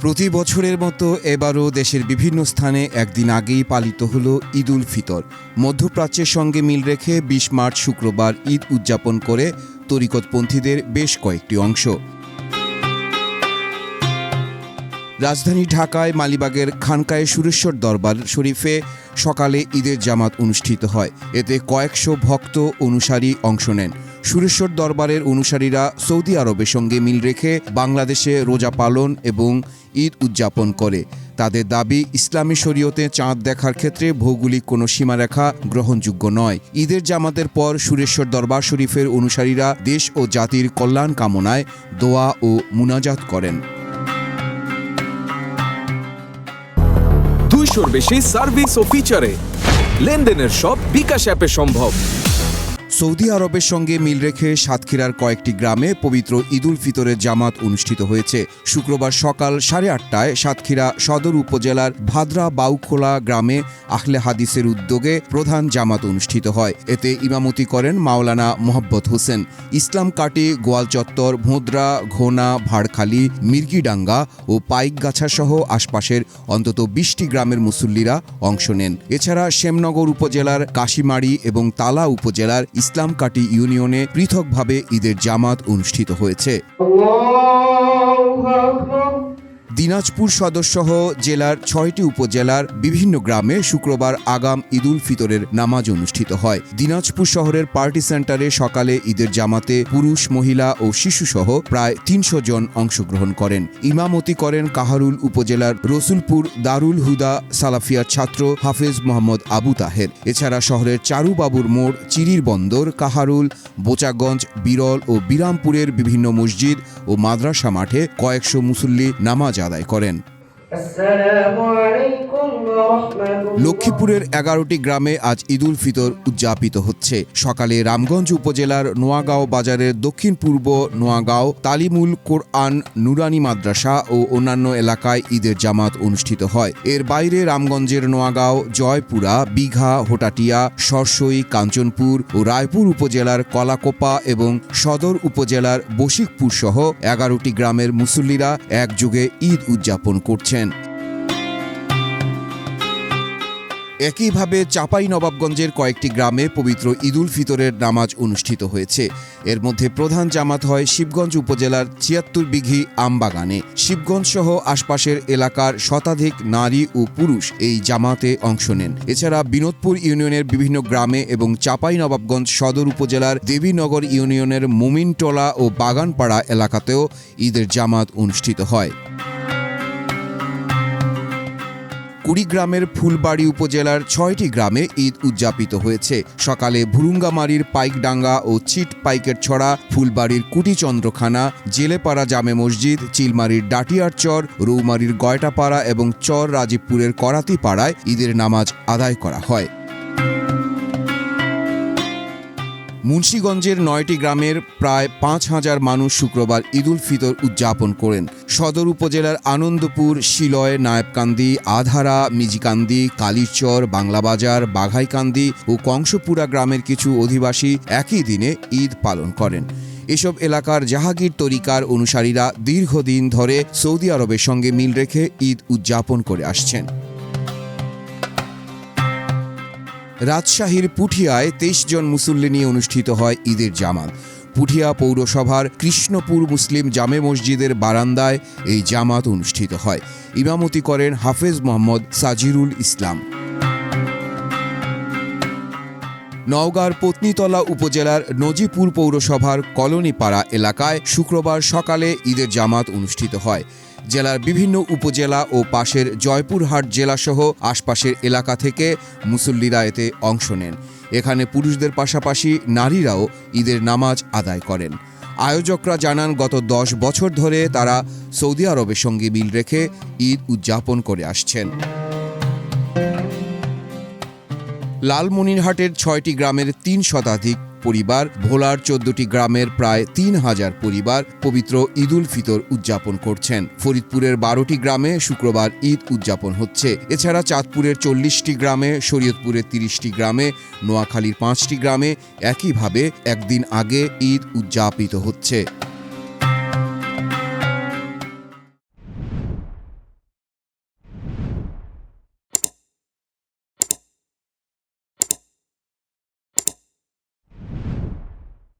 প্রতি বছরের মতো এবারও দেশের বিভিন্ন স্থানে একদিন আগেই পালিত হলো ঈদ উল ফিতর। মধ্যপ্রাচ্যের সঙ্গে মিল রেখে ২০ মার্চ শুক্রবার ঈদ উদযাপন করে তরিকতপন্থীদের বেশ কয়েকটি অংশ। রাজধানী ঢাকায় মালিবাগের খানকায়ে সুরেশ্বর দরবার শরীফে সকালে ঈদের জামাত অনুষ্ঠিত হয়। এতে কয়েকশো ভক্ত অনুসারী অংশ নেন। সুরেশ্বর দরবারের অনুসারীরা সৌদি আরবের সঙ্গে মিল রেখে বাংলাদেশে রোজা পালন এবং ঈদ উদযাপন করে। তাদের দাবি, ইসলামী শরীয়তে চাঁদ দেখার ক্ষেত্রে ভৌগোলিক কোনো সীমারেখা গ্রহণযোগ্য নয়। ঈদের জামাতের পর সুরেশ্বর দরবার শরীফের অনুসারীরা দেশ ও জাতির কল্যাণ কামনায় দোয়া ও মুনাজাত করেন। 200-র বেশি সার্ভিস ও ফিচারে লেনদেনের সব বিকাশ অ্যাপে সম্ভব। সৌদি আরবের সঙ্গে মিল রেখে সাতক্ষীরার কয়েকটি গ্রামে পবিত্র ঈদ উল ফিতরের জামাত অনুষ্ঠিত হয়েছে। শুক্রবার সকাল 8:30টায় সাতক্ষীরা সদর উপজেলার ভাদ্রা বাউখোলা গ্রামে আহলে হাদিসের উদ্যোগে প্রধান জামাত অনুষ্ঠিত হয়। এতে ইমামতি করেন মাওলানা মোহাব্বত হোসেন। ইসলাম কাটি, গোয়াল চত্বর, ভোঁদরা, ঘোনা, ভাড়খালী, মির্গিডাঙ্গা ও পাইকগাছা সহ আশপাশের অন্তত 20টি গ্রামের মুসল্লিরা অংশ নেন। এছাড়া শ্যামনগর উপজেলার কাশিমারি এবং তালা উপজেলার ইসলামকাটি ইউনিয়নে পৃথকভাবে ঈদের জামাত অনুষ্ঠিত হয়েছে। দিনাজপুর সদরসহ জেলার 6টি উপজেলার বিভিন্ন গ্রামে শুক্রবার আগাম ঈদ উল ফিতরের নামাজ অনুষ্ঠিত হয়। দিনাজপুর শহরের পার্টি সেন্টারে সকালে ঈদের জামাতে পুরুষ, মহিলা ও শিশুসহ প্রায় 300 জন অংশগ্রহণ করেন। ইমামতি করেন কাহারুল উপজেলার রসুলপুর দারুল হুদা সালাফিয়ার ছাত্র হাফেজ মোহাম্মদ আবু তাহের। এছাড়া শহরের চারুবাবুর মোড়, চিরির বন্দর, কাহারুল, বোচাগঞ্জ, বিরল ও বিরামপুরের বিভিন্ন মসজিদ ও মাদ্রাসা মাঠে কয়েকশো মুসল্লি নামাজ আদায় করেন। লক্ষ্মীপুরের 11টি গ্রামে আজ ঈদ উল ফিতর উদযাপিত হচ্ছে। সকালে রামগঞ্জ উপজেলার নোয়াগাঁও বাজারের দক্ষিণ পূর্ব নোয়াগাঁও তালিমুল কোরআন নুরানি মাদ্রাসা ও অন্যান্য এলাকায় ঈদের জামাত অনুষ্ঠিত হয়। এর বাইরে রামগঞ্জের নোয়াগাঁও, জয়পুরা, বিঘা, হোটাটিয়া, সরসই, কাঞ্চনপুর ও রায়পুর উপজেলার কলাকোপা এবং সদর উপজেলার বশিকপুর সহ 11টি গ্রামের মুসল্লিরা একযোগে ঈদ উদযাপন করছেন। একইভাবে চাঁপাইনবাবগঞ্জের কয়েকটি গ্রামে পবিত্র ঈদ উল ফিতরের নামাজ অনুষ্ঠিত হয়েছে। এর মধ্যে প্রধান জামাত হয় শিবগঞ্জ উপজেলার ৭৬ বিঘি আমবাগানে। শিবগঞ্জ সহ আশপাশের এলাকার শতাধিক নারী ও পুরুষ এই জামাতে অংশ নেন। এছাড়া বিনোদপুর ইউনিয়নের বিভিন্ন গ্রামে এবং চাঁপাইনবাবগঞ্জ সদর উপজেলার দেবীনগর ইউনিয়নের মুমিনটোলা ও বাগানপাড়া এলাকাতেও ঈদের জামাত অনুষ্ঠিত হয়। কুড়িগ্রামের ফুলবাড়ি উপজেলার 6টি গ্রামে ঈদ উদযাপিত হয়েছে। সকালে ভুরুঙ্গামারির পাইকডাঙ্গা ও চিট পাইকের ছড়া, ফুলবাড়ির কুটিচন্দ্রখানা, জেলেপাড়া জামে মসজিদ, চিলমারির ডাটিয়ার চর, রৌমারির গয়টাপাড়া এবং চর রাজীবপুরের করাতিপাড়ায় ঈদের নামাজ আদায় করা হয়। মুন্সিগঞ্জের 9টি গ্রামের প্রায় 5,000 মানুষ শুক্রবার ঈদ উল ফিতর উদযাপন করেন। সদর উপজেলার আনন্দপুর, শিলয়, নায়েবকান্দি, আধারা, মিজিকান্দি, কালীরচর, বাংলাবাজার, বাঘাইকান্দি ও কংসপুরা গ্রামের কিছু অধিবাসী একই দিনে ঈদ পালন করেন। এসব এলাকার জাহাগীর তরিকার অনুসারীরা দীর্ঘদিন ধরে সৌদি আরবের সঙ্গে মিল রেখে ঈদ উদযাপন করে আসছেন। রাজশাহীর পুঠিয়ায় 23 জন মুসল্লি নিয়ে অনুষ্ঠিত হয় ঈদের জামাত। পুঠিয়া পৌরসভার কৃষ্ণপুর মুসলিম জামে মসজিদের বারান্দায় এই জামাত অনুষ্ঠিত হয়। ইমামতি করেন হাফেজ মোহাম্মদ সাজিরুল ইসলাম। নওগাঁর পত্নীতলা উপজেলার নজিপুর পৌরসভার কলোনিপাড়া এলাকায় শুক্রবার সকালে ঈদের জামাত অনুষ্ঠিত হয়। জেলার বিভিন্ন উপজেলা ও পাশের জয়পুরহাট জেলাসহ আশপাশের এলাকা থেকে মুসল্লিরা এতে অংশ নেন। এখানে পুরুষদের পাশাপাশি নারীরাও ঈদের নামাজ আদায় করেন। আয়োজকরা জানান, গত 10 বছর ধরে তারা সৌদি আরবের সঙ্গে মিল রেখে ঈদ উদযাপন করে আসছেন। লালমনিরহাটের 6টি গ্রামের 3 শতাধিক পরিবার, ভোলার 14টি গ্রামের প্রায় 3,000 পরিবার পবিত্র ঈদ উল ফিতর উদযাপন করছেন। ফরিদপুরের 12টি গ্রামে শুক্রবার ঈদ উদযাপন হচ্ছে। এছাড়া চাঁদপুরের 40টি গ্রামে, শরীয়তপুরের 30টি গ্রামে, নোয়াখালীর 5টি গ্রামে একইভাবে একদিন আগে ঈদ উদযাপিত হচ্ছে।